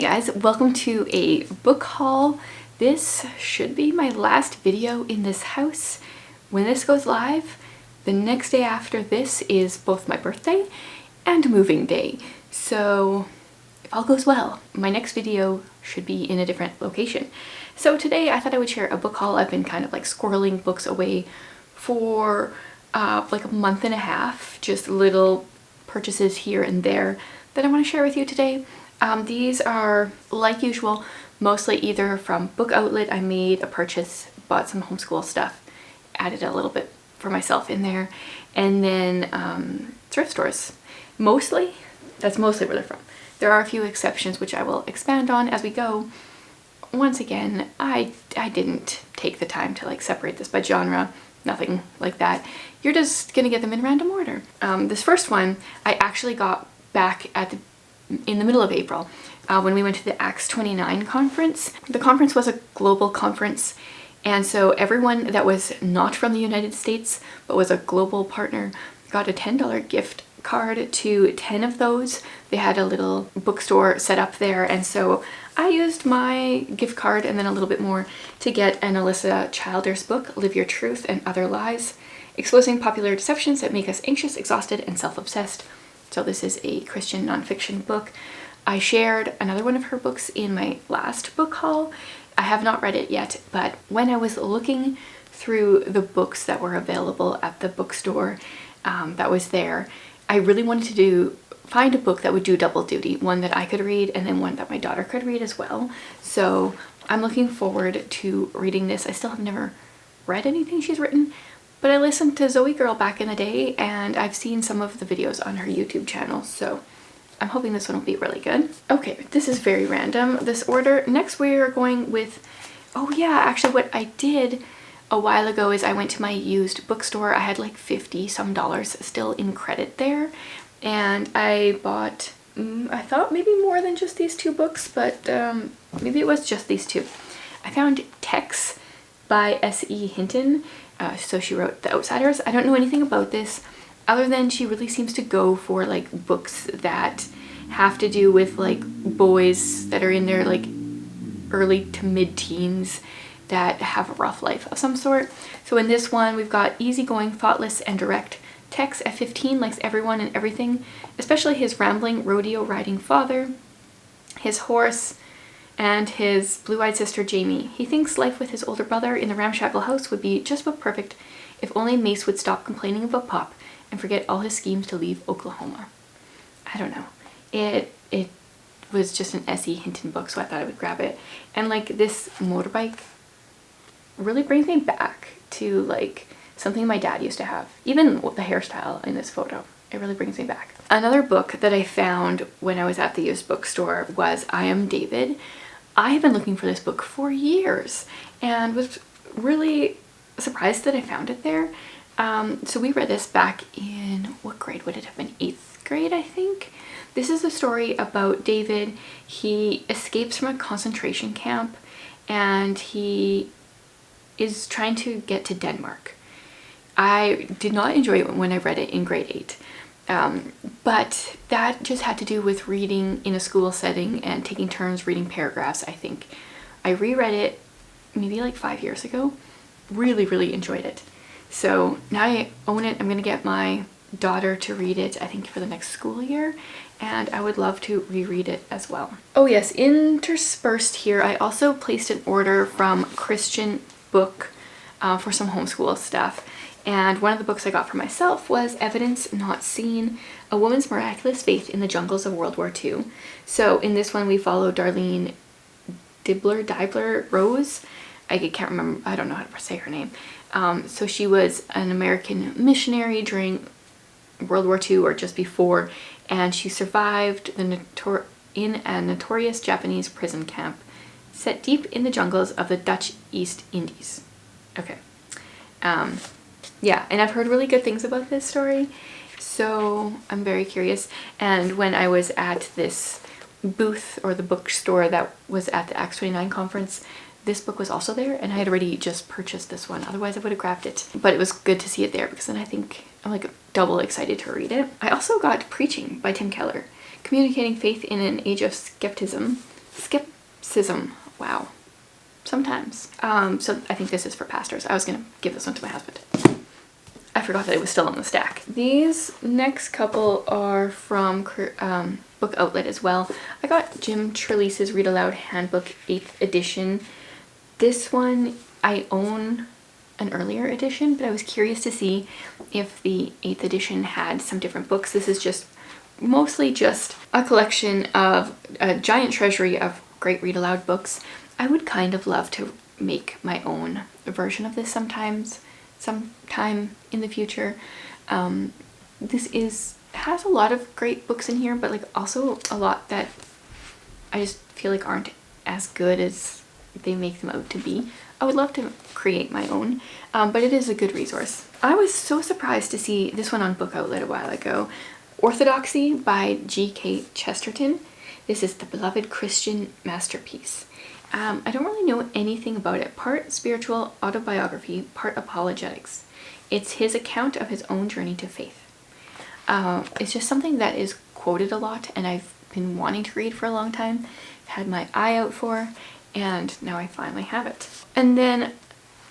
guys, welcome to a book haul. This should be my last video in this house. When this goes live, the next day after this is both my birthday and moving day. So if all goes well, my next video should be in a different location. So today I thought I would share a book haul. I've been kind of like squirreling books away for like a month and a half, just little purchases here and there that I want to share with you today. These are, like usual, mostly either from Book Outlet. I made a purchase, bought some homeschool stuff, added a little bit for myself in there, and then thrift stores. Mostly, that's mostly where they're from. There are a few exceptions which I will expand on as we go. Once again, I didn't take the time to like separate this by genre, nothing like that. You're just gonna get them in random order. This first one I actually got back in the middle of April when we went to the Acts 29 conference. The conference was a global conference, and so everyone that was not from the United States but was a global partner got a $10 gift card to 10 of those. They had a little bookstore set up there, and so I used my gift card and then a little bit more to get an Alyssa Childers book, Live Your Truth and Other Lies, Exposing Popular Deceptions That Make Us Anxious, Exhausted, and Self-Obsessed. So this is a Christian nonfiction book. I shared another one of her books in my last book haul. I have not read it yet, but when I was looking through the books that were available at the bookstore that was there, I really wanted to find a book that would do double duty, one that I could read and then one that my daughter could read as well. So I'm looking forward to reading this. I still have never read anything she's written, but I listened to Zoe Girl back in the day, and I've seen some of the videos on her YouTube channel, so I'm hoping this one will be really good. Okay, this is very random, this order. Next we are going with, oh yeah, actually what I did a while ago is I went to my used bookstore. I had like 50 some dollars still in credit there, and I bought, I thought maybe more than just these two books, but maybe it was just these two. I found Texts by S.E. Hinton. So she wrote The Outsiders. I don't know anything about this other than she really seems to go for like books that have to do with like boys that are in their like early to mid-teens that have a rough life of some sort. So in this one we've got easygoing, thoughtless, and direct. Tex at 15 likes everyone and everything, especially his rambling rodeo riding father, his horse, and his blue-eyed sister Jamie. He thinks life with his older brother in the ramshackle house would be just about perfect if only Mace would stop complaining about Pop and forget all his schemes to leave Oklahoma. I don't know. It was just an S.E. Hinton book, so I thought I would grab it. And like this motorbike really brings me back to like something my dad used to have. Even the hairstyle in this photo, it really brings me back. Another book that I found when I was at the used bookstore was I Am David. I have been looking for this book for years and was really surprised that I found it there. So we read this back in, what grade would it have been? 8th grade, I think. This is a story about David. He escapes from a concentration camp and he is trying to get to Denmark. I did not enjoy it when I read it in grade 8. But that just had to do with reading in a school setting and taking turns reading paragraphs, I think. I reread it maybe like 5 years ago. Really, really enjoyed it. So now I own it. I'm going to get my daughter to read it, I think, for the next school year. And I would love to reread it as well. Oh yes, interspersed here, I also placed an order from Christian Book for some homeschool stuff. And one of the books I got for myself was Evidence Not Seen, A Woman's Miraculous Faith in the Jungles of World War II. So in this one we follow Darlene Dibler Rose. I can't remember, I don't know how to say her name. So she was an American missionary during World War II or just before, and she survived in a notorious Japanese prison camp set deep in the jungles of the Dutch East Indies. Okay. Yeah, and I've heard really good things about this story, so I'm very curious. And when I was at this booth or the bookstore that was at the Acts 29 conference, this book was also there, and I had already just purchased this one. Otherwise I would have grabbed it. But it was good to see it there because then I think I'm like double excited to read it. I also got Preaching by Tim Keller, Communicating Faith in an Age of Skepticism. skepticism. Wow. Sometimes. So I think this is for pastors. I was gonna give this one to my husband. I forgot that it was still on the stack. These next couple are from Book Outlet as well. I got Jim Trelease's Read Aloud Handbook 8th edition. This one, I own an earlier edition, but I was curious to see if the 8th edition had some different books. This is just mostly just a collection of a giant treasury of great read aloud books. I would kind of love to make my own version of this sometime in the future. This has a lot of great books in here, but like also a lot that I just feel like aren't as good as they make them out to be. I would love to create my own, but it is a good resource. I was so surprised to see this one on Book Outlet a while ago. Orthodoxy by G.K. Chesterton. This is the beloved Christian masterpiece. I don't really know anything about it. Part spiritual autobiography, part apologetics. It's his account of his own journey to faith. It's just something that is quoted a lot and I've been wanting to read for a long time, had my eye out for, and now I finally have it. And then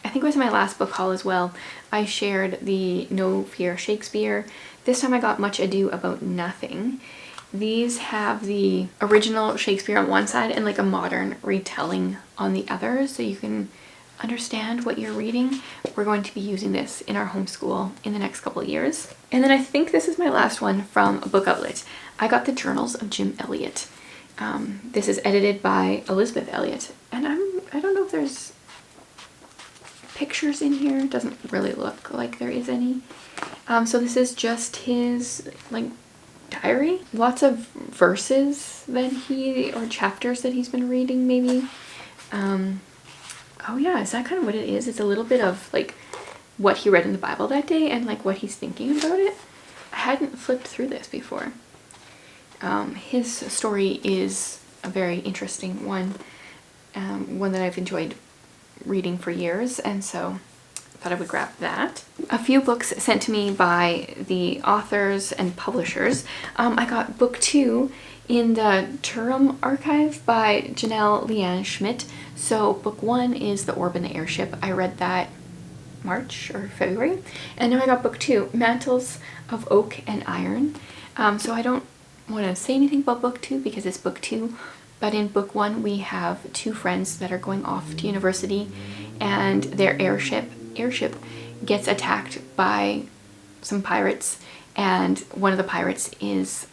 I think it was my last book haul as well, I shared the No Fear Shakespeare. This time I got Much Ado About Nothing. These have the original Shakespeare on one side and like a modern retelling on the other, so you can understand what you're reading. We're going to be using this in our homeschool in the next couple of years. And then I think this is my last one from Book Outlet. I got the Journals of Jim Elliot. This is edited by Elizabeth Elliot, and I don't know if there's pictures in here. It doesn't really look like there is any. So this is just his like diary. Lots of verses that or chapters that he's been reading maybe. Oh yeah, is that kind of what it is? It's a little bit of like what he read in the Bible that day and like what he's thinking about it. I hadn't flipped through this before. His story is a very interesting one, one that I've enjoyed reading for years, and so I thought I would grab that. A few books sent to me by the authors and publishers. I got book 2 in the Turum archive by Janelle Leanne Schmidt. So book 1 is The Orb and the Airship. I read that March or February, and now I got book 2, Mantles of Oak and Iron. So I don't want to say anything about book 2 because it's book 2, but in book 1 we have 2 friends that are going off to university, and their airship gets attacked by some pirates, and one of the pirates is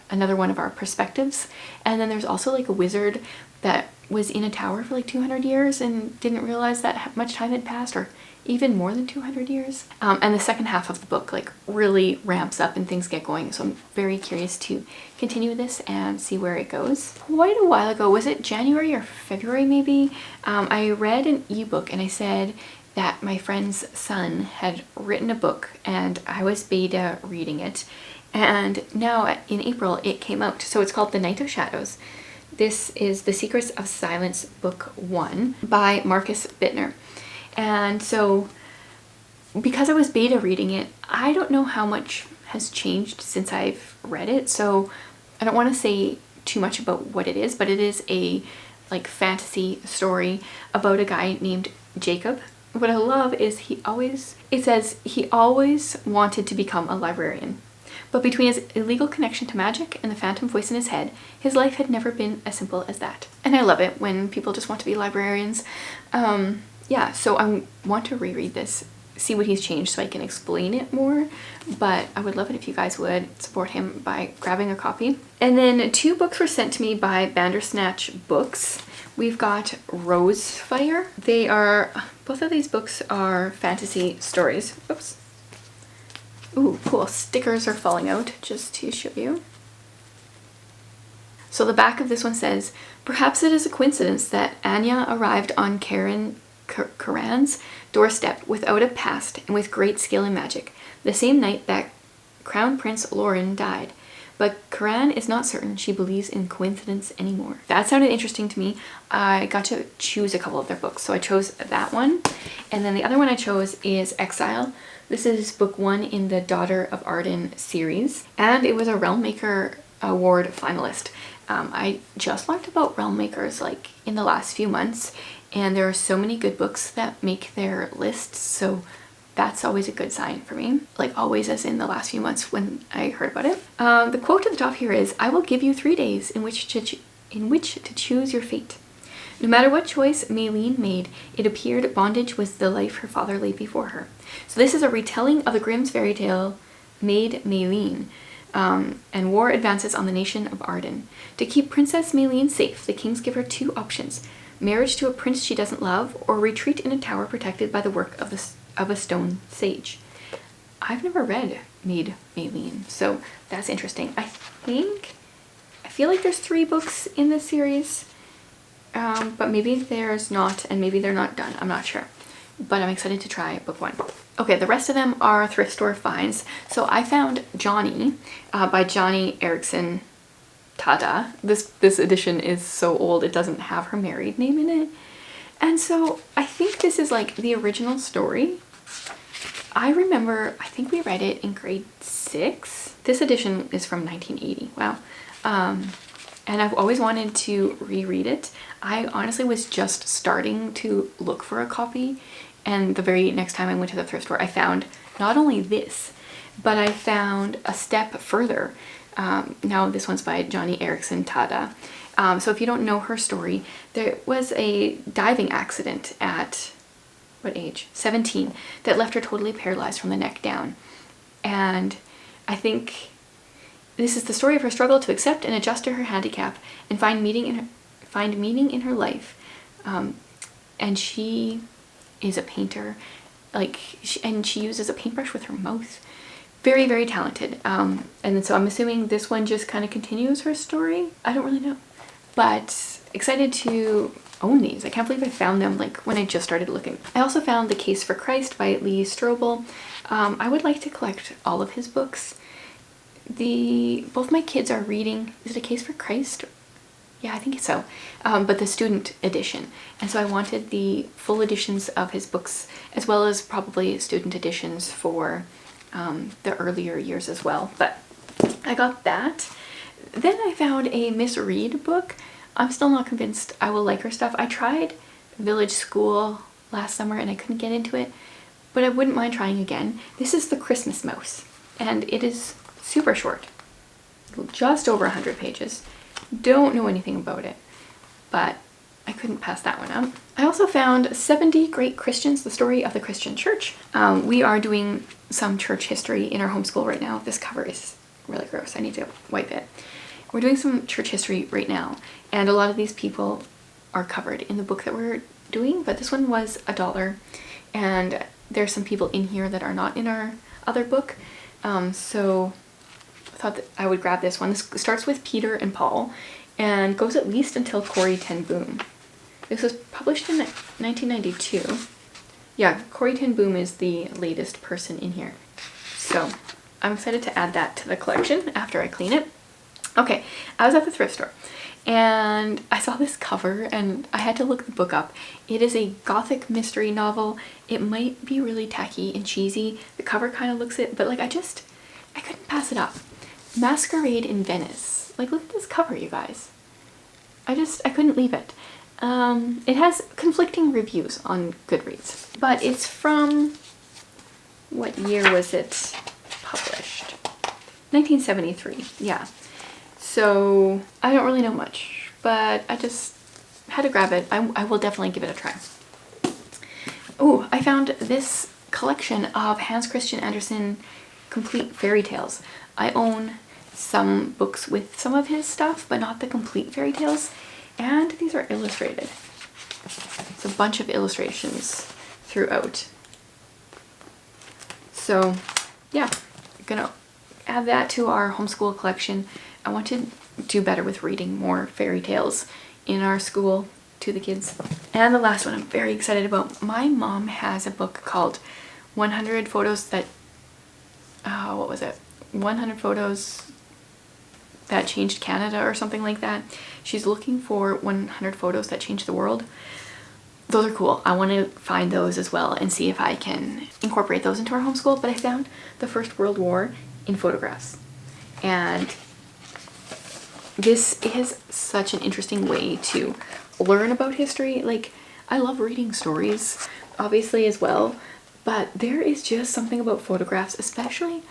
another one of our perspectives. And then there's also like a wizard that was in a tower for like 200 years and didn't realize that much time had passed, or even more than 200 years. And the second half of the book like really ramps up and things get going. So I'm very curious to continue this and see where it goes. Quite a while ago, was it January or February maybe? I read an ebook and I said that my friend's son had written a book and I was beta reading it. And now in April it came out. So it's called The Night of Shadows. This is The Secrets of Silence, Book 1 by Marcus Bittner. And so because I was beta reading it, I don't know how much has changed since I've read it. So I don't want to say too much about what it is, but it is a like fantasy story about a guy named Jacob. What I love is it says he always wanted to become a librarian. But between his illegal connection to magic and the phantom voice in his head, his life had never been as simple as that. And I love it when people just want to be librarians. Yeah, so I want to reread this, see what he's changed so I can explain it more. But I would love it if you guys would support him by grabbing a copy. And then 2 books were sent to me by Bandersnatch Books. We've got Rosefire. Both of these books are fantasy stories. Oops. Ooh, cool. Stickers are falling out just to show you. So the back of this one says, perhaps it is a coincidence that Anya arrived on Karan's doorstep without a past and with great skill in magic, the same night that Crown Prince Lauren died. But Karan is not certain she believes in coincidence anymore. That sounded interesting to me. I got to choose a couple of their books, so I chose that one. And then the other one I chose is Exile. This is book 1 in the Daughter of Arden series, and it was a Realm Maker Award finalist. I just learned about realm makers like in the last few months, and there are so many good books that make their lists, so that's always a good sign for me. Like always, as in the last few months when I heard about it. The quote at the top here is, "I will give you 3 days in which to choose your fate." No matter what choice Maylene made, it appeared bondage was the life her father laid before her. So this is a retelling of the Grimm's fairy tale Maid Maylene, and war advances on the nation of Arden. To keep Princess Maylene safe, the kings give her 2 options: marriage to a prince she doesn't love, or retreat in a tower protected by the work of a stone sage. I've never read Maid Maylene, so that's interesting. I feel like there's 3 books in this series, but maybe there's not, and maybe they're not done. I'm not sure, but I'm excited to try book 1. Okay, the rest of them are thrift store finds. So I found Johnny by Johnny Erickson Tada. This edition is so old it doesn't have her married name in it. And so I think this is like the original story. I remember, I think we read it in grade 6. This edition is from 1980. Wow. And I've always wanted to reread it. I honestly was just starting to look for a copy, and the very next time I went to the thrift store, I found not only this, but I found a step further. Now this one's by Johnny Erickson Tada. So if you don't know her story, there was a diving accident at, what age? 17, that left her totally paralyzed from the neck down. And I think this is the story of her struggle to accept and adjust to her handicap and find meaning in her life. And she is a painter, and she uses a paintbrush with her mouth. Very, very talented. And so I'm assuming this one just kind of continues her story. I don't really know, but excited to own these. I can't believe I found them like when I just started looking. I also found The Case for Christ by Lee Strobel. I would like to collect all of his books. Both my kids are reading, is it A Case for Christ? Yeah, I think so. But the student edition. And so I wanted the full editions of his books, as well as probably student editions for the earlier years as well. But I got that. Then I found a Miss Reed book. I'm still not convinced I will like her stuff. I tried Village School last summer and I couldn't get into it, but I wouldn't mind trying again. This is The Christmas Mouse, and it is super short, just over 100 pages. Don't know anything about it, but I couldn't pass that one up. I also found 70 Great Christians, the story of the Christian church. We are doing some church history in our homeschool right now. This cover is really gross. I need to wipe it. We're doing some church history right now, and a lot of these people are covered in the book that we're doing, but this one was $1, and there's some people in here that are not in our other book. So I thought that I would grab this one. This starts with Peter and Paul and goes at least until Corrie ten Boom. This was published in 1992. Yeah, Corrie ten Boom is the latest person in here. So I'm excited to add that to the collection after I clean it. Okay, I was at the thrift store and I saw this cover and I had to look the book up. It is a gothic mystery novel. It might be really tacky and cheesy. The cover kind of looks it, but like I couldn't pass it up. Masquerade in Venice. Like, look at this cover, you guys. I couldn't leave it. It has conflicting reviews on Goodreads, but it's from, what year was it published? 1973, yeah. So I don't really know much, but I just had to grab it. I will definitely give it a try. Oh, I found this collection of Hans Christian Andersen complete fairy tales. I own some books with some of his stuff, but not the complete fairy tales. And these are illustrated. It's a bunch of illustrations throughout. So yeah, I'm gonna add that to our homeschool collection. I want to do better with reading more fairy tales in our school to the kids. And the last one I'm very excited about. My mom has a book called 100 Photos That, what was it? 100 Photos That Changed Canada or something like that. She's looking for 100 photos that changed the world. Those are cool. I want to find those as well and see if I can incorporate those into our homeschool. But I found the First World War in photographs. And this is such an interesting way to learn about history. Like, I love reading stories, obviously, as well, but there is just something about photographs, especially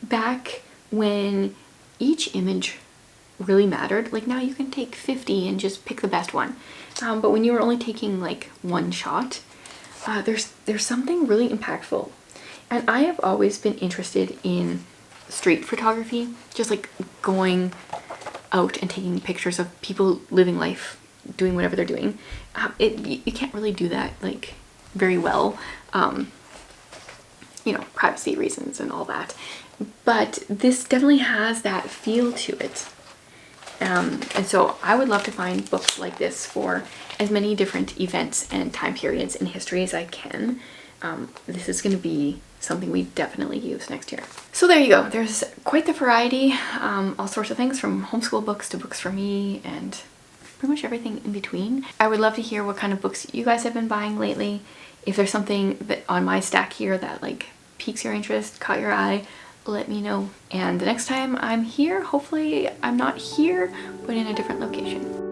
back when each image really mattered. Like, now you can take 50 and just pick the best one. But when you were only taking like one shot, there's something really impactful. And I have always been interested in street photography, just like going out and taking pictures of people living life, doing whatever they're doing. You can't really do that like very well, you know, privacy reasons and all that. But this definitely has that feel to it. And so I would love to find books like this for as many different events and time periods in history as I can. This is going to be something we definitely use next year. So there you go. There's quite the variety, all sorts of things from homeschool books to books for me and pretty much everything in between. I would love to hear what kind of books you guys have been buying lately. If there's something that on my stack here that like piques your interest, caught your eye, let me know. And the next time I'm here, hopefully I'm not here, but in a different location.